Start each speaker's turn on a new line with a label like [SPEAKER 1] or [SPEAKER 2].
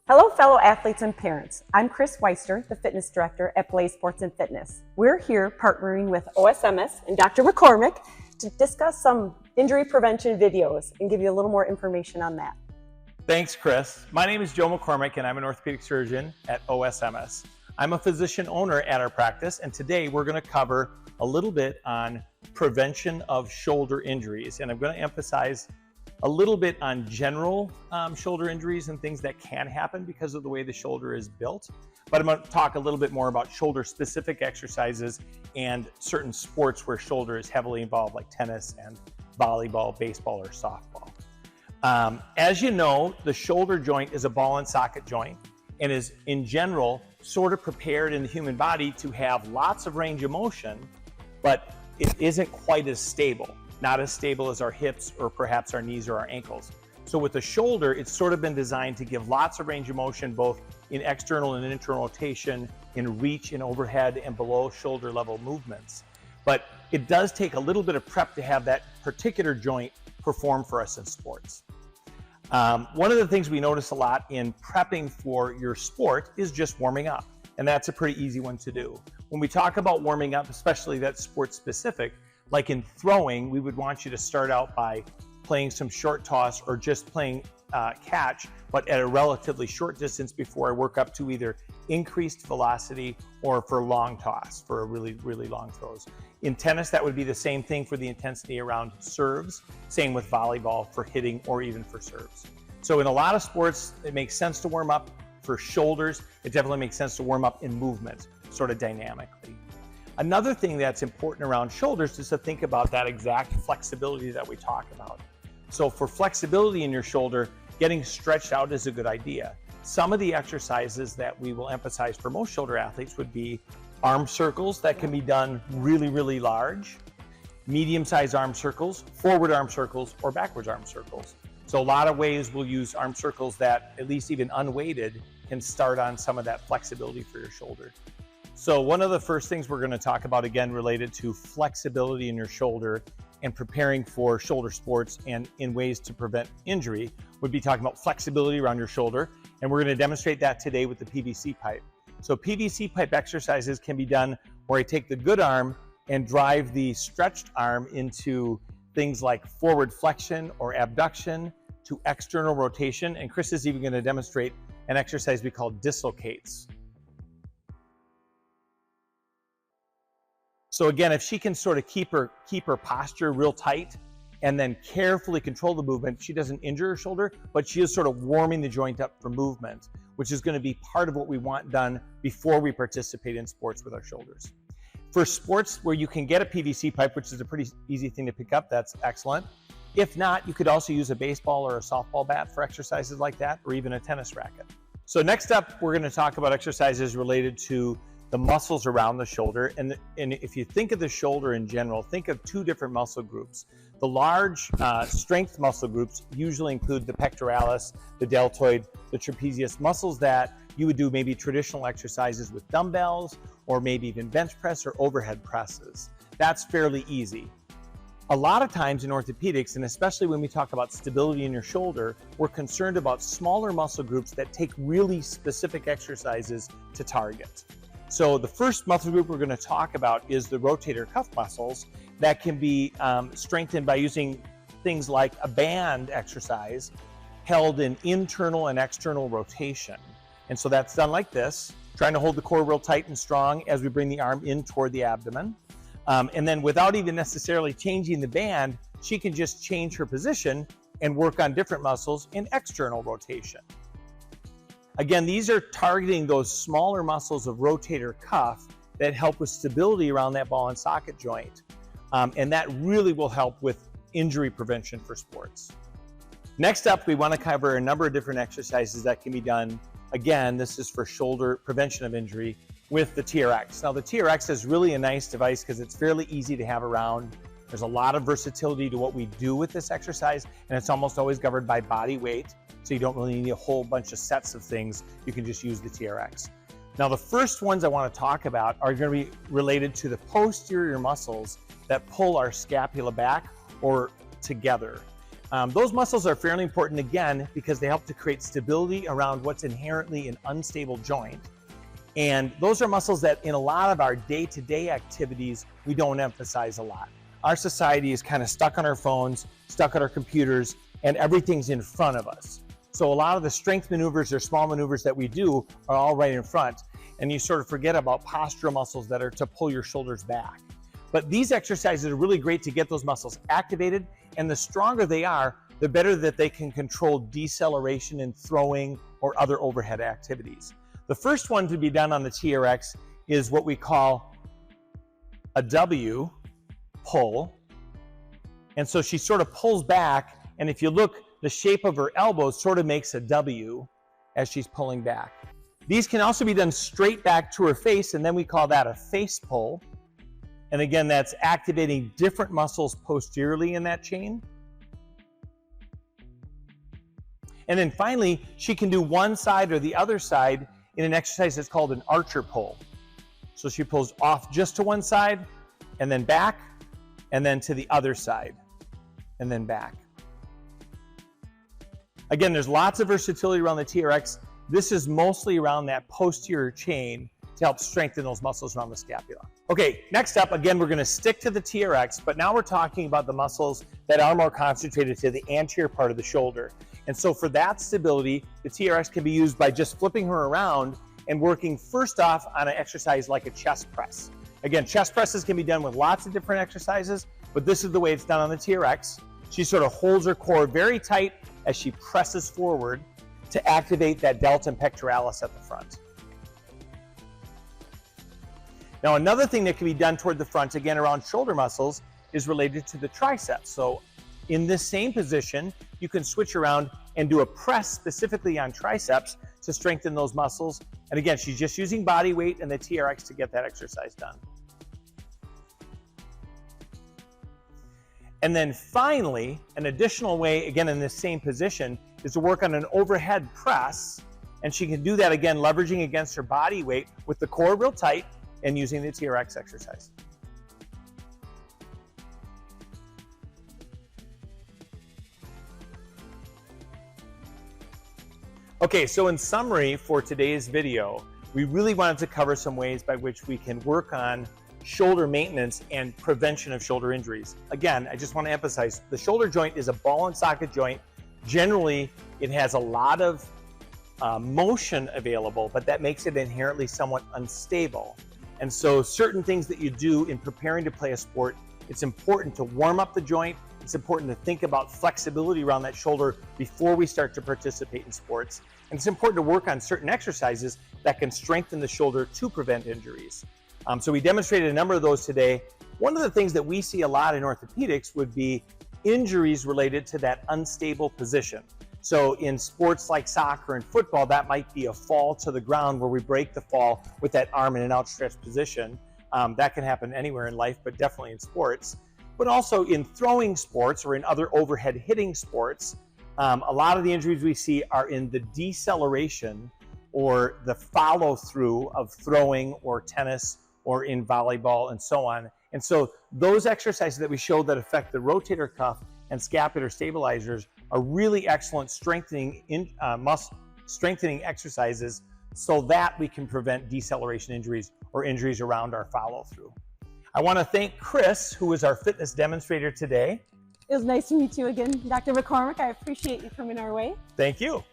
[SPEAKER 1] Hello, fellow athletes and parents. I'm Chris Weister, the fitness director at Blaze Sports and Fitness. We're here partnering with OSMS and Dr. McCormick to discuss some injury prevention videos and give you a little more information on that.
[SPEAKER 2] Thanks, Chris. My name is Joe McCormick and I'm an orthopedic surgeon at OSMS. I'm a physician owner at our practice, and today we're going to cover a little bit on prevention of shoulder injuries. And I'm going to emphasize a little bit on general shoulder injuries and things that can happen because of the way the shoulder is built. But I'm going to talk a little bit more about shoulder-specific exercises and certain sports where shoulder is heavily involved, like tennis and volleyball, baseball, or softball. As you know, the shoulder joint is a ball and socket joint and is, in general, sort of prepared in the human body to have lots of range of motion, but it isn't quite as stable. Not as stable as our hips or perhaps our knees or our ankles. So with the shoulder, it's sort of been designed to give lots of range of motion, both in external and internal rotation, in reach and overhead and below shoulder level movements. But it does take a little bit of prep to have that particular joint perform for us in sports. One of the things we notice a lot in prepping for your sport is just warming up. And that's a pretty easy one to do. When we talk about warming up, especially that's sport specific, like in throwing, we would want you to start out by playing some short toss or just playing catch, but at a relatively short distance before I work up to either increased velocity or for long toss, for a really, really long throws. In tennis, that would be the same thing for the intensity around serves. Same with volleyball for hitting or even for serves. So in a lot of sports, it makes sense to warm up. For shoulders, it definitely makes sense to warm up in movement, sort of dynamically. Another thing that's important around shoulders is to think about that exact flexibility that we talk about. So for flexibility in your shoulder, getting stretched out is a good idea. Some of the exercises that we will emphasize for most shoulder athletes would be arm circles that can be done really, really large, medium-sized arm circles, forward arm circles, or backwards arm circles. So a lot of ways we'll use arm circles that, at least even unweighted, can start on some of that flexibility for your shoulder. So one of the first things we're going to talk about, again, related to flexibility in your shoulder and preparing for shoulder sports and in ways to prevent injury, would be talking about flexibility around your shoulder. And we're going to demonstrate that today with the PVC pipe. So PVC pipe exercises can be done where I take the good arm and drive the stretched arm into things like forward flexion or abduction to external rotation. And Chris is even going to demonstrate an exercise we call dislocates. So again, if she can sort of keep her posture real tight and then carefully control the movement, she doesn't injure her shoulder, but she is sort of warming the joint up for movement, which is going to be part of what we want done before we participate in sports with our shoulders. For sports where you can get a PVC pipe, which is a pretty easy thing to pick up, that's excellent. If not, you could also use a baseball or a softball bat for exercises like that, or even a tennis racket. So next up, we're going to talk about exercises related to the muscles around the shoulder. And if you think of the shoulder in general, think of two different muscle groups. The large strength muscle groups usually include the pectoralis, the deltoid, the trapezius, muscles that you would do maybe traditional exercises with dumbbells, or maybe even bench press or overhead presses. That's fairly easy. A lot of times in orthopedics, and especially when we talk about stability in your shoulder, we're concerned about smaller muscle groups that take really specific exercises to target. So the first muscle group we're going to talk about is the rotator cuff muscles that can be strengthened by using things like a band exercise held in internal and external rotation. And so that's done like this, trying to hold the core real tight and strong as we bring the arm in toward the abdomen. And then without even necessarily changing the band, she can just change her position and work on different muscles in external rotation. Again, these are targeting those smaller muscles of rotator cuff that help with stability around that ball and socket joint. And that really will help with injury prevention for sports. Next up, we want to cover a number of different exercises that can be done. Again, this is for shoulder prevention of injury with the TRX. Now, the TRX is really a nice device because it's fairly easy to have around. There's a lot of versatility to what we do with this exercise, and it's almost always governed by body weight. So you don't really need a whole bunch of sets of things. You can just use the TRX. Now, the first ones I want to talk about are going to be related to the posterior muscles that pull our scapula back or together. Those muscles are fairly important again because they help to create stability around what's inherently an unstable joint. And those are muscles that in a lot of our day-to-day activities, we don't emphasize a lot. Our society is kind of stuck on our phones, stuck on our computers, and everything's in front of us. So a lot of the strength maneuvers or small maneuvers that we do are all right in front. And you sort of forget about postural muscles that are to pull your shoulders back. But these exercises are really great to get those muscles activated, and the stronger they are, the better that they can control deceleration in throwing or other overhead activities. The first one to be done on the TRX is what we call a W pull. And so she sort of pulls back, and if you look, the shape of her elbow sort of makes a W as she's pulling back. These can also be done straight back to her face, and then we call that a face pull. And again, that's activating different muscles posteriorly in that chain. And then finally, she can do one side or the other side in an exercise that's called an archer pull. So she pulls off just to one side, and then back, and then to the other side, and then back. Again, there's lots of versatility around the TRX. This is mostly around that posterior chain to help strengthen those muscles around the scapula. Okay, next up, again, we're gonna stick to the TRX, but now we're talking about the muscles that are more concentrated to the anterior part of the shoulder. And so for that stability, the TRX can be used by just flipping her around and working first off on an exercise like a chest press. Again, chest presses can be done with lots of different exercises, but this is the way it's done on the TRX. She sort of holds her core very tight as she presses forward to activate that delta and pectoralis at the front. Now, another thing that can be done toward the front, again, around shoulder muscles, is related to the triceps. So in this same position, you can switch around and do a press specifically on triceps to strengthen those muscles. And again, she's just using body weight and the TRX to get that exercise done. And then finally, an additional way, again, in this same position, is to work on an overhead press. And she can do that, again, leveraging against her body weight with the core real tight and using the TRX exercise. Okay, so in summary for today's video, we really wanted to cover some ways by which we can work on shoulder maintenance and prevention of shoulder injuries. Again, I just want to emphasize, the shoulder joint is a ball and socket joint. Generally, it has a lot of motion available, but that makes it inherently somewhat unstable. And so certain things that you do in preparing to play a sport, it's important to warm up the joint. It's important to think about flexibility around that shoulder before we start to participate in sports. And it's important to work on certain exercises that can strengthen the shoulder to prevent injuries. So we demonstrated a number of those today. One of the things that we see a lot in orthopedics would be injuries related to that unstable position. So in sports like soccer and football, that might be a fall to the ground where we break the fall with that arm in an outstretched position. That can happen anywhere in life, but definitely in sports. But also in throwing sports or in other overhead hitting sports, a lot of the injuries we see are in the deceleration or the follow through of throwing or tennis or in volleyball and so on. And so those exercises that we showed that affect the rotator cuff and scapular stabilizers are really excellent strengthening exercises so that we can prevent deceleration injuries or injuries around our follow through. I want to thank Chris, who is our fitness demonstrator today.
[SPEAKER 1] It was nice to meet you again, Dr. McCormick. I appreciate you coming our way.
[SPEAKER 2] Thank you.